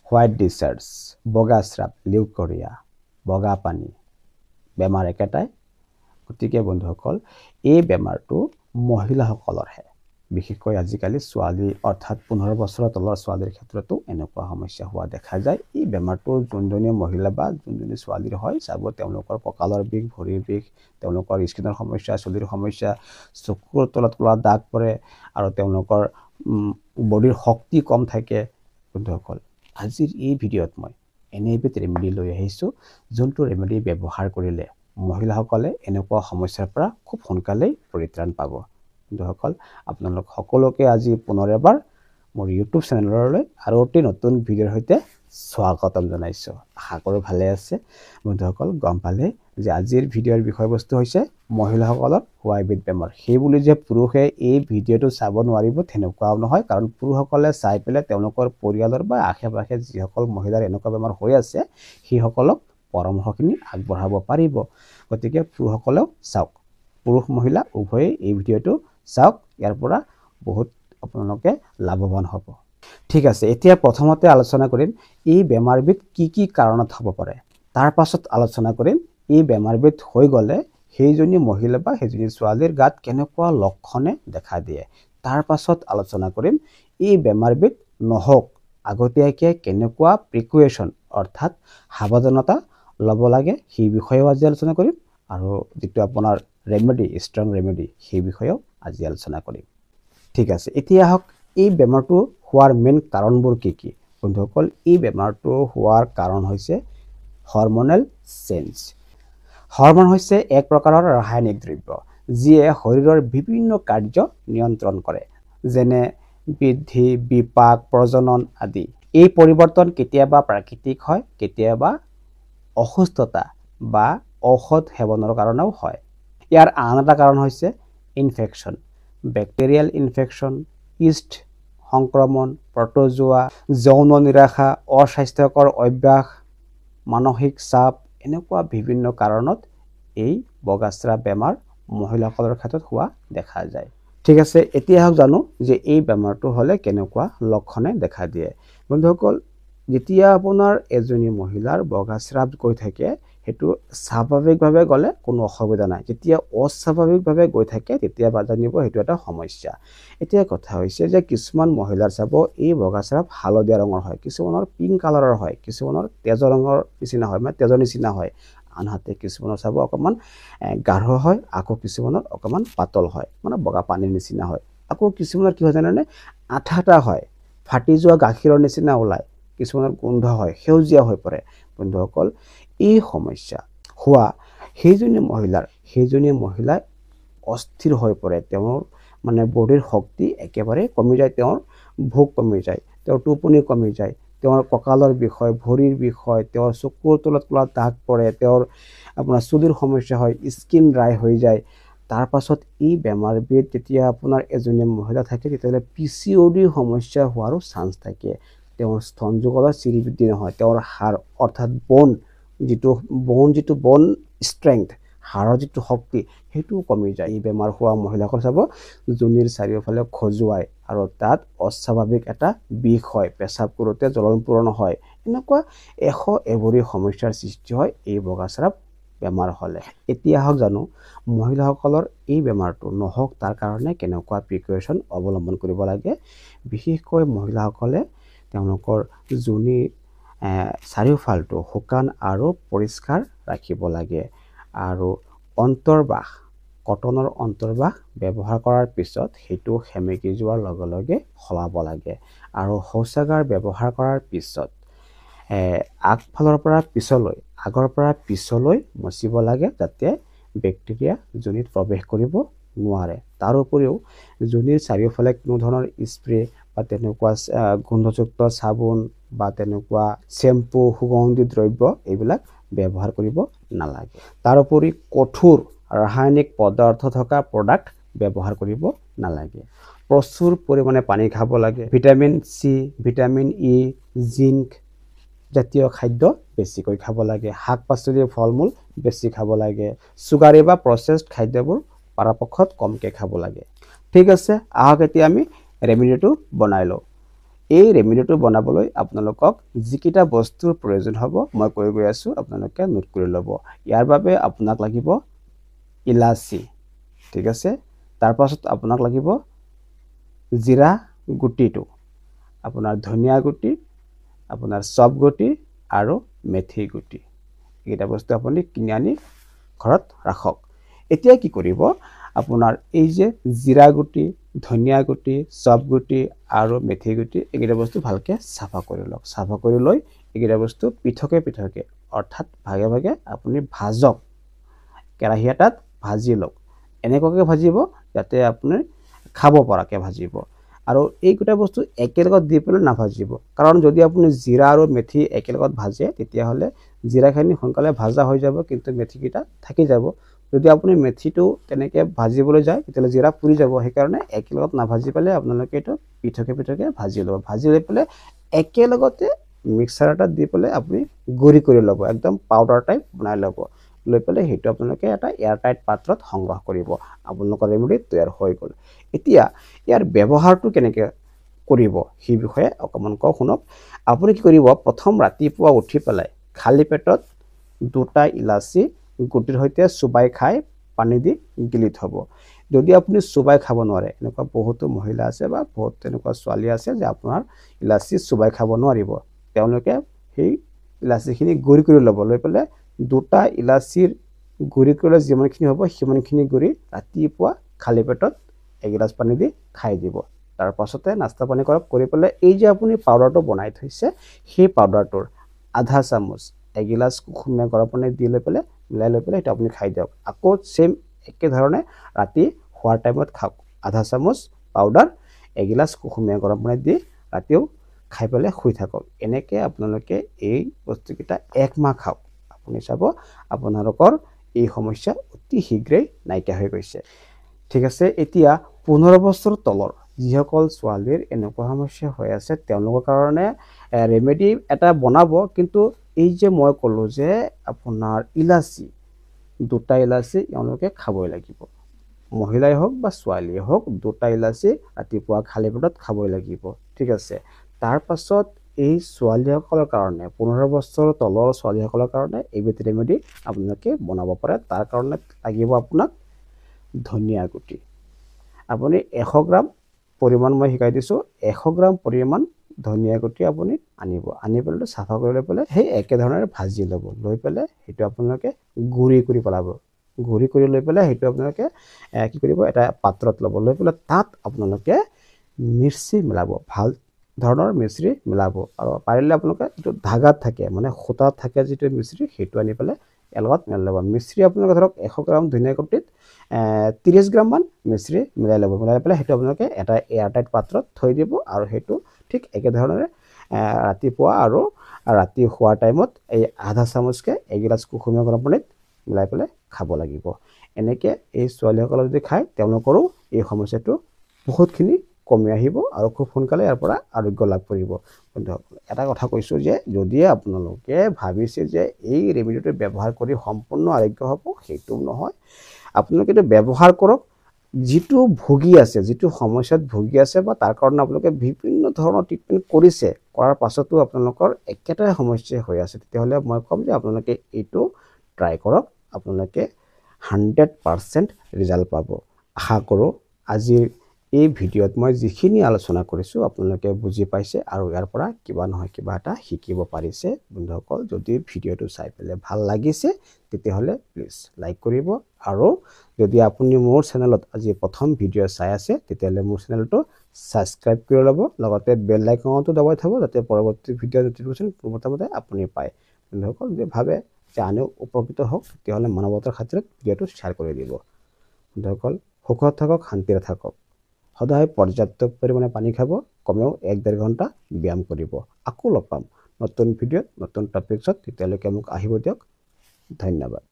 White discharge, বগা স্ৰাৱ, লিউকৰিয়া, বগা পানী বেমাৰ একেটাই। গতিকে বন্ধুসকল এই বেমাৰটো মহিলাসকলৰহে, বিশেষকৈ আজিকালি ছোৱালী অৰ্থাৎ 15 বছৰৰ তলৰ ছোৱালীৰ ক্ষেত্ৰতো এনেকুৱা সমস্যা হোৱা দেখা যায়। এই বেমাৰটো যোনজনী মহিলা বা যোনজনী ছোৱালীৰ হয় চাব তেওঁলোকৰ কঁকালৰ বিষ, ভৰিৰ বিষ, তেওঁলোকৰ স্কিনৰ সমস্যা, চুলিৰ সমস্যা, চকুৰ তলত ক'লা দাগ পৰে আৰু তেওঁলোকৰ বডিৰ শক্তি কম থাকে। বন্ধুসকল আজিৰ এই ভিডিঅ'ত মই এনে এবিধ ৰেমেডি লৈ আহিছোঁ, যোনটো ৰেমেডি ব্যৱহাৰ কৰিলে মহিলাসকলে এনেকুৱা সমস্যাৰ পৰা খুব সোনকালেই পৰিত্ৰাণ পাব। বন্ধুসকল আপোনালোক সকলোকে আজি পুনৰ এবাৰ মোৰ ইউটিউব চেনেললৈ আৰু এটি নতুন ভিডিঅ'ৰ সৈতে স্বাগতম জনাইছোঁ। আশা কৰোঁ ভালে আছে। বন্ধুসকল গম পালে যে আজিৰ ভিডিঅ'ৰ বিষয়বস্তু হৈছে মহিলাসকলৰ হোৱা এবিধ বেমাৰ। সেই বুলি যে পুৰুষে এই ভিডিঅ'টো চাব নোৱাৰিব তেনেকুৱাও নহয়, কাৰণ পুৰুষসকলে চাই পেলাই তেওঁলোকৰ পৰিয়ালৰ বা আশে পাশে যিসকল মহিলাৰ এনেকুৱা বেমাৰ হৈ আছে সেইসকলক পৰামৰ্শখিনি আগবঢ়াব পাৰিব। গতিকে পুৰুষসকলেও চাওক, পুৰুষ মহিলা উভয়ে এই ভিডিঅ'টো চাওক, ইয়াৰ পৰা বহুত আপোনালোকে লাভৱান হ'ব। ঠিক আছে, এতিয়া প্ৰথমতে আলোচনা কৰিম এই বেমাৰবিধ কি কি কাৰণত হ'ব পাৰে। তাৰ পাছত আলোচনা কৰিম এই বেমাৰবিধ হৈ গ'লে সেইজনী মহিলা বা সেইজনী ছোৱালীৰ গাত কেনেকুৱা লক্ষণে দেখা দিয়ে। তাৰ পাছত আলোচনা কৰিম এই বেমাৰবিধ নহওক আগতীয়াকৈ কেনেকুৱা প্ৰিকুৱেশ্যন অৰ্থাৎ সাৱধানতা ল'ব লাগে সেই বিষয়েও আজি আলোচনা কৰিম, আৰু যিটো আপোনাৰ ৰেমেডি, ষ্ট্ৰং ৰেমেডি, সেই বিষয়েও আজি আলোচনা কৰিম। ঠিক আছে, এতিয়া আহক এই বেমাৰটো হোৱাৰ মেইন কাৰণবোৰ কি কি। বন্ধুসকল এই বেমাৰটো হোৱাৰ কাৰণ হৈছে হৰমনেল চেঞ্জ। হৰমন হৈছে এক প্ৰকাৰৰ ৰাসায়নিক দ্ৰব্য যিয়ে শৰীৰৰ বিভিন্ন কাৰ্য নিয়ন্ত্ৰণ কৰে, যেনে বৃদ্ধি, বিপাক, প্ৰজনন আদি। এই পৰিৱৰ্তন কেতিয়াবা প্ৰাকৃতিক হয়, কেতিয়াবা অসুস্থতা বা ঔষধ সেৱনৰ কাৰণেও হয়। ইয়াৰ আন এটা কাৰণ হৈছে ইনফেকশ্যন, বেক্টেৰিয়েল ইনফেকশ্যন, ইষ্ট সংক্ৰমণ, প্ৰটোজোৱা, যৌন নিৰাশা, অস্বাস্থ্যকৰ অভ্যাস, মানসিক চাপ, এনেকুৱা বিভিন্ন কাৰণত এই বগাস্ৰাৱ বেমাৰ মহিলাসকলৰ ক্ষেত্ৰত হোৱা দেখা যায়। ঠিক আছে, এতিয়া আহক জানো যে এই বেমাৰটো হ'লে কেনেকুৱা লক্ষণে দেখা দিয়ে। বন্ধুসকল যেতিয়া আপোনাৰ এজনী মহিলাৰ বগাস্ৰাৱ গৈ থাকে সেইটো স্বাভাৱিকভাৱে গ'লে কোনো অসুবিধা নাই, যেতিয়া অস্বাভাৱিকভাৱে গৈ থাকে তেতিয়া জানিব সেইটো এটা সমস্যা। এতিয়া কথা হৈছে যে কিছুমান মহিলাৰ চাব এই বগাস্ৰাৱ হালধীয়া ৰঙৰ হয়, কিছুমানৰ পিংক কালাৰৰ হয়, কিছুমানৰ তেজৰ ৰঙৰ নিচিনা হয়, মানে তেজৰ নিচিনা হয়, আনহাতে কিছুমানৰ চাব অকণমান গাঢ় হয়, আকৌ কিছুমানৰ অকণমান পাতল হয়, মানে বগা পানীৰ নিচিনা হয়। আকৌ কিছুমানৰ কি হয় জানেনে, আঠা হয়, ফাটি যোৱা গাখীৰৰ নিচিনা ওলায়, কিছুমানৰ গোন্ধ হয়, সেউজীয়া হৈ পৰে। বন্ধুসকল এই সমস্যা হোৱা সেইজনী মহিলাই অস্থিৰ হৈ পৰে, তেওঁৰ মানে বডিৰ শক্তি একেবাৰে কমি যায়, তেওঁৰ ভোক কমি যায়, তেওঁৰ টোপনি কমি যায়, তেওঁৰ কঁকালৰ বিষয়, ভৰিৰ বিষয়, তেওঁৰ চকুৰ তলত ক'লা দাগ পৰে, তেওঁৰ আপোনাৰ চুলিৰ সমস্যা হয়, স্কিন ড্ৰাই হৈ যায়। তাৰ পাছত এই বেমাৰবিধ যেতিয়া আপোনাৰ এজনী মহিলা থাকে তেতিয়াহ'লে PCOD সমস্যা হোৱাৰো চান্স থাকে। তেওঁৰ স্তন যুগলৰ চিৰিবৃদ্ধি নহয়, তেওঁৰ হাড় অৰ্থাৎ বন ষ্ট্ৰেংথ, হাড়ৰ যিটো শক্তি সেইটোও কমি যায়। এই বেমাৰ হোৱা মহিলাসকল চাব যোনিৰ চাৰিওফালে খজুৱাই আৰু তাত অস্বাভাৱিক এটা বিষ হয়, পেচাব কৰোঁতে জ্বলন পূৰণ হয়, এনেকুৱা এভৰি সমস্যাৰ সৃষ্টি হয় এই বগাস্ৰাৱ বেমাৰ হ'লে। এতিয়া আহক জানো মহিলাসকলৰ এই বেমাৰটো নহওক তাৰ কাৰণে কেনেকুৱা প্ৰিকুৱেশ্যন অৱলম্বন কৰিব লাগে। বিশেষকৈ মহিলাসকলে তেওঁলোকৰ যোনি চাৰিওফালটো শুকান আৰু পৰিষ্কাৰ ৰাখিব লাগে, আৰু অন্তৰ্বাস, কটনৰ অন্তৰ্বাস ব্যৱহাৰ কৰাৰ পিছত সেইটো সেমেকি যোৱাৰ লগে লগে সলাব লাগে, আৰু শৌচাগাৰ ব্যৱহাৰ কৰাৰ পিছত আগৰ পৰা পিছলৈ মচিব লাগে, যাতে বেক্টেৰিয়া যোনিত প্ৰৱেশ কৰিব নোৱাৰে। তাৰোপৰিও যোনিৰ চাৰিওফালে কোনো ধৰণৰ স্প্ৰে বা তেনেকুৱা গোন্ধযুক্ত চাবোন বা তেনেকুৱা চেম্পু, সুগন্ধি দ্ৰব্য এইবিলাক ব্যৱহাৰ কৰিব নালাগে। তাৰোপৰি কঠোৰ ৰাসায়নিক পদাৰ্থ থকা প্ৰডাক্ট ব্যৱহাৰ কৰিব নালাগে। প্ৰচুৰ পৰিমাণে পানী খাব লাগে, vitamin C, vitamin E, zinc জাতীয় খাদ্য বেছিকৈ খাব লাগে, শাক পাচলি, ফল মূল বেছি খাব লাগে, চুগাৰী বা প্ৰচেছড খাদ্যবোৰ পৰাপক্ষত কমকৈ খাব লাগে। ঠিক আছে, আহক এতিয়া আমি ৰেমেডিটো বনাই লওঁ। এই ৰেমেডিটো বনাবলৈ আপোনালোকক যিকেইটা বস্তুৰ প্ৰয়োজন হ'ব মই কৈ গৈ আছোঁ, আপোনালোকে নোট কৰি ল'ব। ইয়াৰ বাবে আপোনাক লাগিব ইলাচি, ঠিক আছে। তাৰ পাছত আপোনাক লাগিব জিৰা গুটিটো, আপোনাৰ ধনিয়া গুটি, আপোনাৰ চব গুটি আৰু মেথি গুটি। এইকেইটা বস্তু আপুনি কিনি আনি ঘৰত ৰাখক। এতিয়া কি কৰিব, আপোনাৰ এই যে জিৰা গুটি, ধনিয়া গুটি, চব গুটি আৰু মেথি গুটি এইকেইটা বস্তু ভালকৈ চাফা কৰি লওক। চাফা কৰি লৈ এইকেইটা বস্তু পৃথকে পৃথকে অৰ্থাৎ ভাগে ভাগে আপুনি ভাজক। কেৰাহী এটাত ভাজি লওক। এনেকুৱাকৈ ভাজিব যাতে আপুনি খাব পৰাকৈ ভাজিব। আৰু এইকেইটা বস্তু একেলগত দি পেলাই নাভাজিব, কাৰণ যদি আপুনি জিৰা আৰু মেথি একেলগত ভাজে তেতিয়াহ'লে জিৰাখিনি সোনকালে ভাজা হৈ যাব, কিন্তু মেথিকেইটা থাকি যাব। যদি আপুনি মেথিটো তেনেকৈ ভাজিবলৈ যায় তেতিয়াহ'লে জিৰা পুৰি যাব। সেইকাৰণে একেলগত নাভাজি পেলাই আপোনালোকে এইটো পৃথকে পৃথকে ভাজি ল'ব। ভাজি লৈ পেলাই একেলগতে মিক্সাৰ এটাত দি পেলাই আপুনি গুড়ি কৰি ল'ব, একদম পাউডাৰ টাইপ বনাই ল'ব। লৈ পেলাই সেইটো আপোনালোকে এটা এয়াৰটাইট পাত্ৰত সংগ্ৰহ কৰিব। আপোনালোকৰ ৰেমেডি তৈয়াৰ হৈ গ'ল। এতিয়া ইয়াৰ ব্যৱহাৰটো কেনেকৈ কৰিব সেই বিষয়ে অকণমান কওঁ, শুনক। আপুনি কি কৰিব, প্ৰথম ৰাতিপুৱা উঠি পেলাই খালী পেটত 2টা ইলাচি গুটিৰ সৈতে চুবাই খাই পানী দি গিলি থ'ব। যদি আপুনি চুবাই খাব নোৱাৰে, এনেকুৱা বহুতো মহিলা আছে বা বহুত তেনেকুৱা ছোৱালী আছে যে আপোনাৰ ইলাচি চুবাই খাব নোৱাৰিব, তেওঁলোকে সেই ইলাচিখিনি গুড়ি কৰি ল'ব। লৈ পেলাই 2টা ইলাচিৰ গুড়ি কৰিলে যিমানখিনি হ'ব সিমানখিনি গুড়ি ৰাতিপুৱা খালী পেটত এগিলাচ পানী দি খাই দিব। তাৰ পাছতে নাস্তা পানী কৰক। কৰি পেলাই এই যে আপুনি পাউডাৰটো বনাই থৈছে, সেই পাউডাৰটোৰ আধা চামুচ এগিলাচ কুহুমীয়া গৰম পানী দি লৈ পেলাই মিলাই লৈ পেলাই সেইটো আপুনি খাই দিয়ক। আকৌ সেম একেধৰণে ৰাতি শোৱাৰ টাইমত খাওক। আধা চামুচ পাউডাৰ এগিলাচ কুহুমীয়া গৰম পানী দি ৰাতিও খাই পেলাই শুই থাকক। এনেকৈ আপোনালোকে এই বস্তুকেইটা 1 মাহ খাওক। আপুনি চাব আপোনালোকৰ এই সমস্যা অতি শীঘ্ৰেই নাইকিয়া হৈ গৈছে, ঠিক আছে। এতিয়া 15 বছৰ তলৰ যিসকল ছোৱালীৰ এনেকুৱা সমস্যা হৈ আছে তেওঁলোকৰ কাৰণে ৰেমেডি এটা বনাব, কিন্তু এই যে মই ক'লোঁ যে আপোনাৰ ইলাচি 2টা ইলাচি তেওঁলোকে খাবই লাগিব। মহিলাই হওক বা ছোৱালীয়ে হওক 2টা ইলাচি ৰাতিপুৱা খালী পেটত খাবই লাগিব, ঠিক আছে। তাৰ পাছত এই ছোৱালীসকলৰ কাৰণে 15 বছৰৰ তলৰ ছোৱালীসকলৰ কাৰণে এইবিধ ৰেমেডি আপোনালোকে বনাব পাৰে। তাৰ কাৰণে লাগিব আপোনাক ধনিয়া গুটি। আপুনি 100 গ্ৰাম পৰিমাণ মই শিকাই দিছোঁ, 100 গ্ৰাম পৰিমাণ ধনিয়া গুটি আপুনি আনিব। আনি পেলাই চাফা কৰি লৈ পেলাই সেই একেধৰণে ভাজি ল'ব। লৈ পেলাই সেইটো আপোনালোকে গুড়ি কৰি পেলাব। গুড়ি কৰি লৈ পেলাই সেইটো আপোনালোকে কি কৰিব, এটা পাত্ৰত ল'ব। লৈ পেলাই তাত আপোনালোকে মিশ্ৰি মিলাব, ভাল ধৰণৰ মিশ্ৰি মিলাব। আৰু পাৰিলে আপোনালোকে যিটো ধাগাত থাকে মানে সূতাত থাকে যিটো মিশ্ৰি, সেইটো আনি পেলাই ইয়াৰ লগত মিলাই ল'ব। মিশ্ৰি আপোনালোকে ধৰক 100 গ্ৰাম ধনিয়া গুটিত 30 গ্ৰামমান মিশ্ৰি মিলাই ল'ব। মিলাই পেলাই সেইটো আপোনালোকে এটা এয়াৰটাইট পাত্ৰত থৈ দিব। আৰু সেইটো ঠিক একেধৰণে ৰাতিপুৱা আৰু ৰাতি শোৱাৰ টাইমত এই আধা চামুচকৈ এগিলাচ কুহুমীয়া গৰম পানীত মিলাই পেলাই খাব লাগিব। এনেকৈ এই ছোৱালীসকলে যদি খায় তেওঁলোকৰো এই সমস্যাটো বহুতখিনি কমি আহিব আৰু খুব সোনকালে ইয়াৰ পৰা আৰোগ্য লাভ কৰিব। বন্ধুসকল, এটা কথা কৈছোঁ যে যদি আপোনালোকে ভাবিছে যে এই ৰেমেডিটো ব্যৱহাৰ কৰি সম্পূৰ্ণ আৰোগ্য হ'ব, সেইটো নহয়। আপোনালোকে এইটো ব্যৱহাৰ কৰক। যিটো ভুগি আছে, যিটো সমস্যাত ভুগি আছে বা তাৰ কাৰণে আপোনালোকে বিভিন্ন ধৰণৰ ট্ৰিটমেণ্ট কৰিছে, কৰাৰ পাছতো আপোনালোকৰ একেটাই সমস্যা হৈ আছে, তেতিয়াহ'লে মই ক'ম যে আপোনালোকে এইটো ট্ৰাই কৰক। আপোনালোকে 100% ৰিজাল্ট পাব। আশা কৰোঁ আজিৰ এই ভিডিঅ'ত মই যিখিনি আলোচনা কৰিছোঁ আপোনালোকে বুজি পাইছে আৰু ইয়াৰ পৰা কিবা নহয় কিবা এটা শিকিব পাৰিছে। বন্ধুসকল, যদি ভিডিঅ'টো চাই পেলাই ভাল লাগিছে তেতিয়াহ'লে প্লিজ লাইক কৰিব। আৰু যদি আপুনি মোৰ চেনেলত আজি প্ৰথম ভিডিঅ' চাই আছে তেতিয়াহ'লে মোৰ চেনেলটো ছাবস্ক্ৰাইব কৰি ল'ব। লগতে বেল আইকনটো দবাই থ'ব যাতে পৰৱৰ্তী ভিডিঅ' নটিফিকেশ্যন পোনপ্ৰথমতে আপুনি পায়। বন্ধুসকল, যদি ভাবে যে আনেও উপকৃত হওক তেতিয়াহ'লে মানৱতাৰ খাতিৰত ভিডিঅ'টো শ্বেয়াৰ কৰি দিব। বন্ধুসকল, সুখত থাকক, শান্তিৰে থাকক। সদায় পৰ্যাপ্ত পৰিমাণে পানী খাব, কমেও 1-1.5 ঘণ্টা ব্যায়াম কৰিব। আকৌ লগ পাম নতুন ভিডিঅ'ত, নতুন টপিকছত। তেতিয়ালৈকে মোক আহিব দিয়ক। ধন্যবাদ।